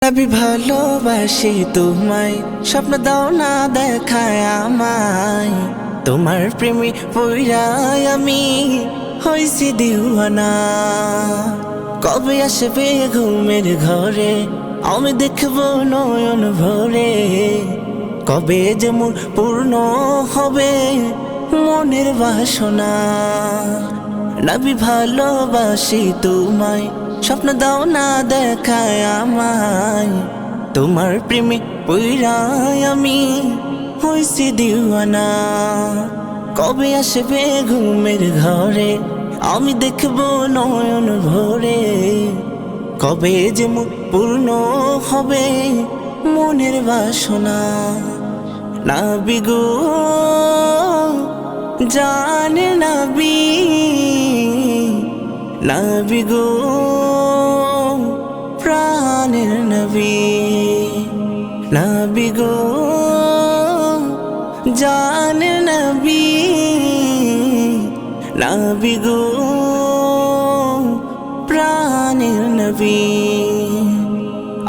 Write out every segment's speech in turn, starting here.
আমি ভালোবাসি তোমায়, স্বপ্ন দাও না দেখায় আমায়। তোমার প্রেমে পইড়ায় আমি হইছি দিওয়ানা। কবে আসবে ঘুমের ঘরে, আমি দেখবো নয়ন ভরে। কবে যে মোর পূর্ণ হবে মনের বাসনা। আমি ভালোবাসি তোমায়, স্বপ্ন দাও না দেখায় আমায়। তোমার প্রেমে পইড়ায় আমি হইছি দিওয়ানা। কবে আসবে ঘুমের ঘরে, আমি দেখবো নয়ন ভরে। কবে যে মোর পূর্ণ হবে মনের বাসনা। নাবি গো জানে নাবি, নাবি গো প্রাণের নবী। নাবি গো জানে নবী, নাবি গো প্রাণের নবী।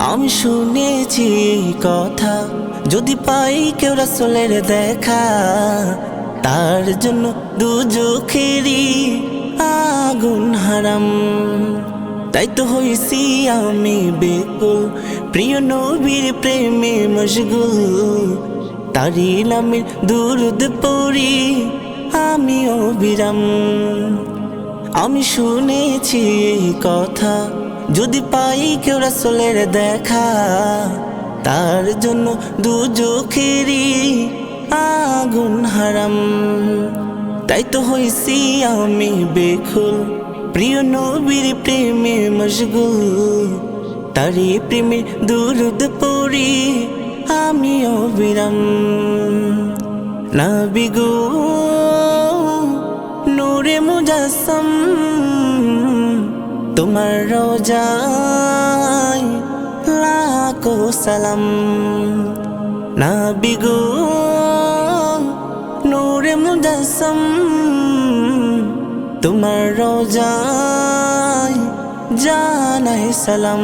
আমি শুনেছি কথা, যদি পাই কেউ রাসূলের দেখা, তার জন্য দুজখেরই আগুন হারাম। তাই তো হইছি আমি বেকুল, প্রিয় নবীর প্রেমে মশগুল। তারি নামের দুরুদ পড়ি আমি অবিরাম। আমি শুনেছি কথা, যদি পাই কেউ রাসূলের দেখা, তার জন্য দুজখেরই আগুন হারাম। তাই তো হইছি আমি বেকুল, প্রিয় নবীর প্রেমে মশগুল। তারি প্রেমে দুরুদ পড়ি আমি অবিরাম। নাবি গো নূরে মুজাসসাম, তোমার রোজায় লাখো সালাম। নাবি গো নূরে মুজাসসাম, তোমার রোজায় জানাই সালাম।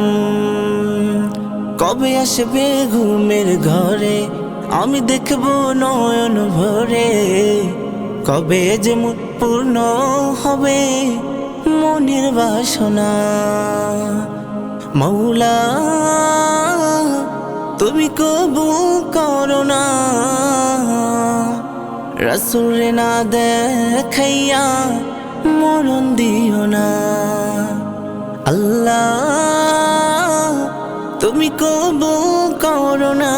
কবে আসবে ঘুমের ঘরে, আমি দেখবো নয়ন ভরে। কবে যে মোর পূর্ণ হবে মনের বাসনা। মৌলা তুমি কবুল করো না, রাসূলে না দেখাইয়া মরণ দিও না। আল্লাহ তুমি কবুল করো না,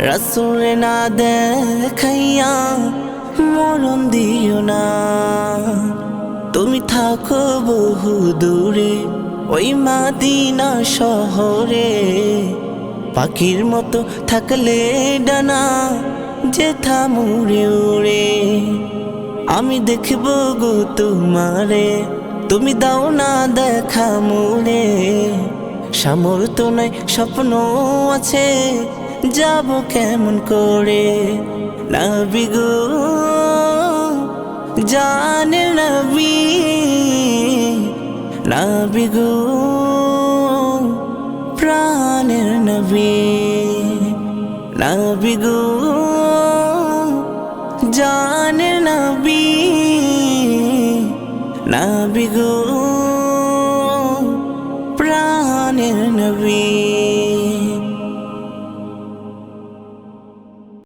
রাসূলে না দেখাইয়া মরণ দিও না। তুমি থাকো বহু দূরে ওই মদিনা শহরে, পাখির মতো থাকলে ডানা যেথা মুড়ে উড়ে। আমি দেখব গো তোমারে, তুমি দাও না দেখা মোরে। সামর্থ্য নাই স্বপ্ন আছে, যাব কেমন করে। নাবি গো জানে নবী, নাবি গো প্রাণের নবী। নাবি গো জানে নবী, নাবি গো প্রাণের নবী।